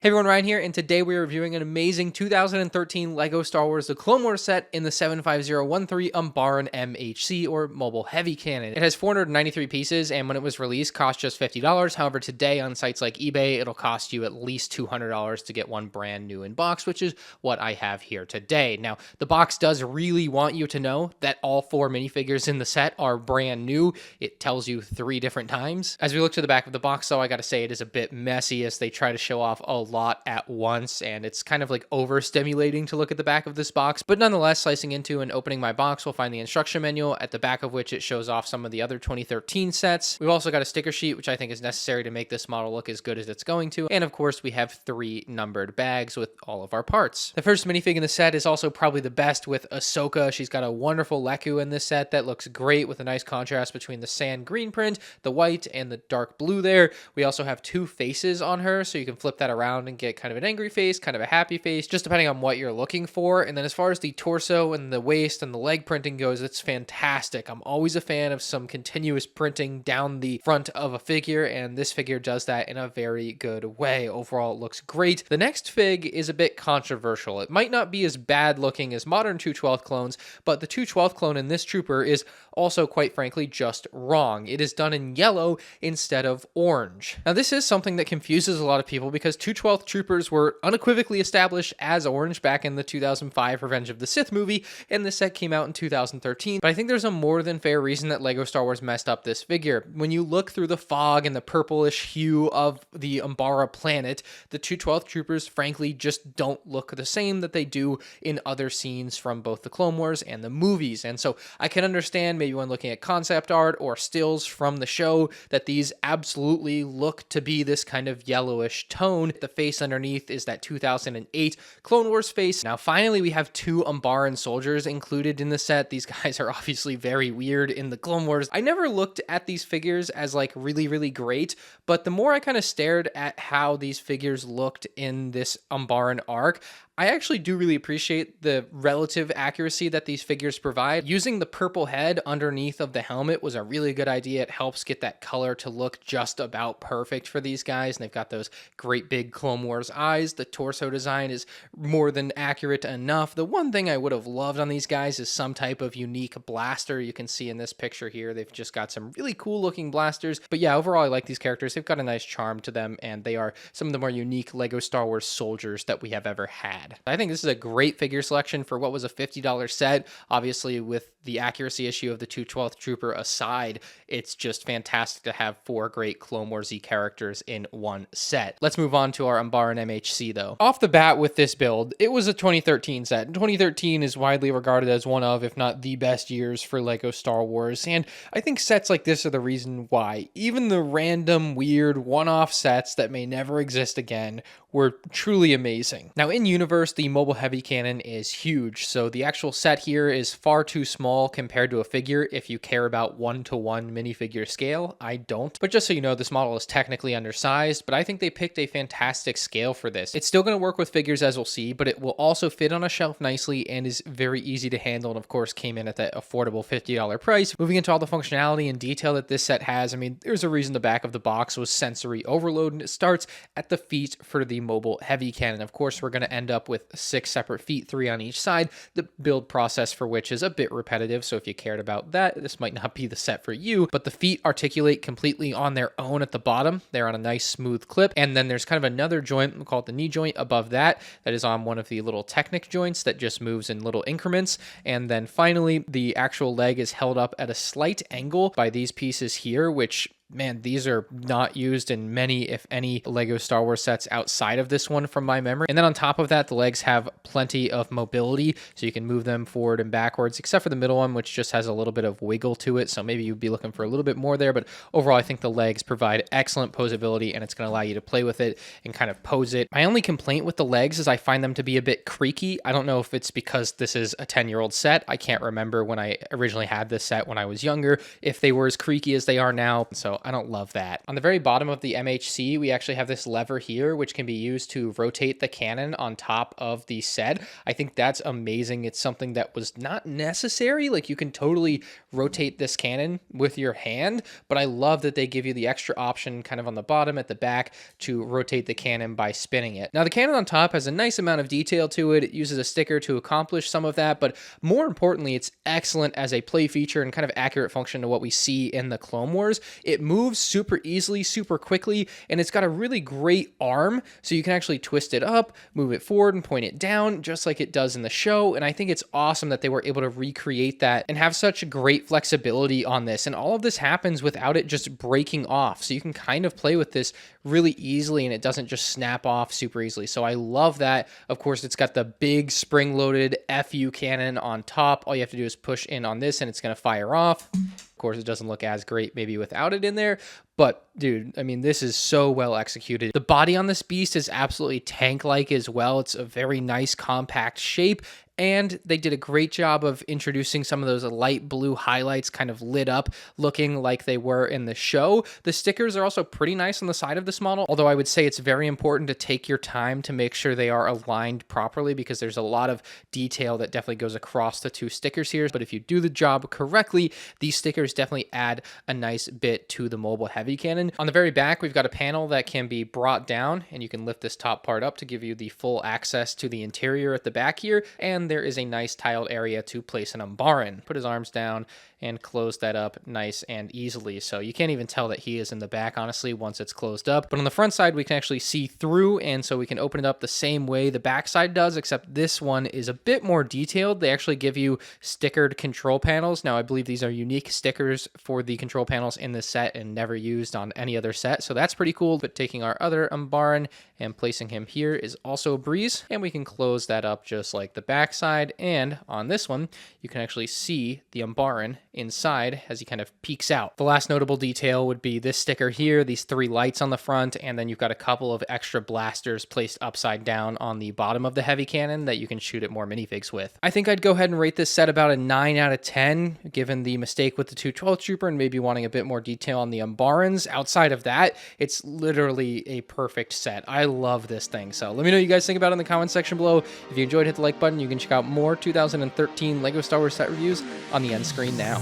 Hey everyone, Ryan here, and today we are reviewing an amazing 2013 LEGO Star Wars The Clone Wars set in the 75013 UMBARAN MHC, or Mobile Heavy Cannon. It has 493 pieces, and when it was released, cost just $50. However, today on sites like eBay, it'll cost you at least $200 to get one brand new in box, which is what I have here today. Now, the box does really want you to know that all 4 minifigures in the set are brand new. It tells you 3 different times. As we look to the back of the box, though, I gotta say it is a bit messy as they try to show off a lot at once, and it's kind of like overstimulating to look at the back of this box. But nonetheless, slicing into and opening my box, we'll find the instruction manual, at the back of which it shows off some of the other 2013 sets. We've also got a sticker sheet, which I think is necessary to make this model look as good as it's going to. And of course, we have 3 numbered bags with all of our parts. The first minifig in the set is also probably the best, with Ahsoka. She's got a wonderful Leku in this set that looks great with a nice contrast between the sand green print, the white, and the dark blue there. We also have 2 faces on her, so you can flip that around and get kind of an angry face, kind of a happy face, just depending on what you're looking for. And then as far as the torso and the waist and the leg printing goes, it's fantastic. I'm always a fan of some continuous printing down the front of a figure, and this figure does that in a very good way. Overall, it looks great. The next fig is a bit controversial. It might not be as bad looking as modern 2/12 clones, but the 2/12 clone in this trooper is also, quite frankly, just wrong. It is done in yellow instead of orange. Now, this is something that confuses a lot of people because 2/12 troopers were unequivocally established as orange back in the 2005 Revenge of the Sith movie, and the set came out in 2013. But I think there's a more than fair reason that LEGO Star Wars messed up this figure. When you look through the fog and the purplish hue of the Umbara planet, the 2/12 troopers frankly just don't look the same that they do in other scenes from both the Clone Wars and the movies. And so I can understand maybe when looking at concept art or stills from the show that these absolutely look to be this kind of yellowish tone. The face underneath is that 2008 Clone Wars face. Now, finally, we have 2 Umbaran soldiers included in the set. These guys are obviously very weird in the Clone Wars. I never looked at these figures as like really great, but the more I kind of stared at how these figures looked in this Umbaran arc, I actually do really appreciate the relative accuracy that these figures provide. Using the purple head underneath of the helmet was a really good idea. It helps get that color to look just about perfect for these guys, and they've got those great big Clone Wars eyes. The torso design is more than accurate enough. The one thing I would have loved on these guys is some type of unique blaster. You can see in this picture here, they've just got some really cool looking blasters. But yeah, overall, I like these characters. They've got a nice charm to them, and they are some of the more unique LEGO Star Wars soldiers that we have ever had. I think this is a great figure selection for what was a $50 set. Obviously, with the accuracy issue of the 2/12 Trooper aside, it's just fantastic to have 4 great Clone Wars-y characters in one set. Let's move on to our UMBARAN MHC, though. Off the bat with this build, it was a 2013 set. 2013 is widely regarded as one of, if not the best years for LEGO Star Wars, and I think sets like this are the reason why. Even the random, weird, one-off sets that may never exist again were truly amazing. Now, in universe, the Mobile Heavy Cannon is huge, so the actual set here is far too small compared to a figure if you care about 1-to-1 minifigure scale. I don't. But just so you know, this model is technically undersized, but I think they picked a fantastic scale for this. It's still going to work with figures, as we'll see, but it will also fit on a shelf nicely and is very easy to handle, and of course came in at that affordable $50 price. Moving into all the functionality and detail that this set has, I mean, there's a reason the back of the box was sensory overload, and it starts at the feet for the Mobile Heavy Cannon. Of course, we're going to end up with 6 separate feet, 3 on each side, the build process for which is a bit repetitive, so if you cared about that, this might not be the set for you. But the feet articulate completely on their own at the bottom. They're on a nice smooth clip, and then there's kind of another joint called the knee joint above that is on one of the little Technic joints that just moves in little increments. And then finally, the actual leg is held up at a slight angle by these pieces here, which, man, these are not used in many, if any, LEGO Star Wars sets outside of this one from my memory. And then on top of that, the legs have plenty of mobility, so you can move them forward and backwards, except for the middle one, which just has a little bit of wiggle to it, so maybe you'd be looking for a little bit more there. But overall, I think the legs provide excellent posability, and it's going to allow you to play with it and kind of pose it. My only complaint with the legs is I find them to be a bit creaky. I don't know if it's because this is a 10-year-old set. I can't remember when I originally had this set when I was younger, if they were as creaky as they are now. So so I don't love that. On the very bottom of the MHC, we actually have this lever here, which can be used to rotate the cannon on top of the set. I think that's amazing. It's something that was not necessary. Like, you can totally rotate this cannon with your hand, but I love that they give you the extra option kind of on the bottom at the back to rotate the cannon by spinning it. Now, the cannon on top has a nice amount of detail to it. It uses a sticker to accomplish some of that, but more importantly, it's excellent as a play feature and kind of accurate function to what we see in the Clone Wars. It moves super easily, super quickly, and it's got a really great arm, so you can actually twist it up, move it forward, and point it down, just like it does in the show. And I think it's awesome that they were able to recreate that and have such great flexibility on this. And all of this happens without it just breaking off, so you can kind of play with this really easily, and it doesn't just snap off super easily. So I love that. Of course, it's got the big spring-loaded FU cannon on top. All you have to do is push in on this, and it's going to fire off. Of course, it doesn't look as great maybe without it in there, but dude, I mean, this is so well executed. The body on this beast is absolutely tank-like as well. It's a very nice compact shape, and they did a great job of introducing some of those light blue highlights kind of lit up, looking like they were in the show. The stickers are also pretty nice on the side of this model, although I would say it's very important to take your time to make sure they are aligned properly, because there's a lot of detail that definitely goes across the two stickers here. But if you do the job correctly, these stickers definitely add a nice bit to the mobile heavy cannon. On the very back, we've got a panel that can be brought down, and you can lift this top part up to give you the full access to the interior at the back here, and there is a nice tiled area to place an Umbaran. Put his arms down and close that up nice and easily. So you can't even tell that he is in the back, honestly, once it's closed up. But on the front side, we can actually see through, and so we can open it up the same way the back side does, except this one is a bit more detailed. They actually give you stickered control panels. Now, I believe these are unique stickers for the control panels in this set and never used on any other set, so that's pretty cool. But taking our other Umbaran and placing him here is also a breeze, and we can close that up just like the back side. And on this one, you can actually see the Umbaran inside as he kind of peeks out. The last notable detail would be this sticker here, these 3 lights on the front, and then you've got a couple of extra blasters placed upside down on the bottom of the heavy cannon that you can shoot at more minifigs with. I think I'd go ahead and rate this set about a 9 out of 10, given the mistake with the 212 Trooper and maybe wanting a bit more detail on the Umbarans. Outside of that, it's literally a perfect set. I love this thing. So let me know what you guys think about it in the comment section below. If you enjoyed, hit the like button. You can check out more 2013 LEGO Star Wars set reviews on the end screen now.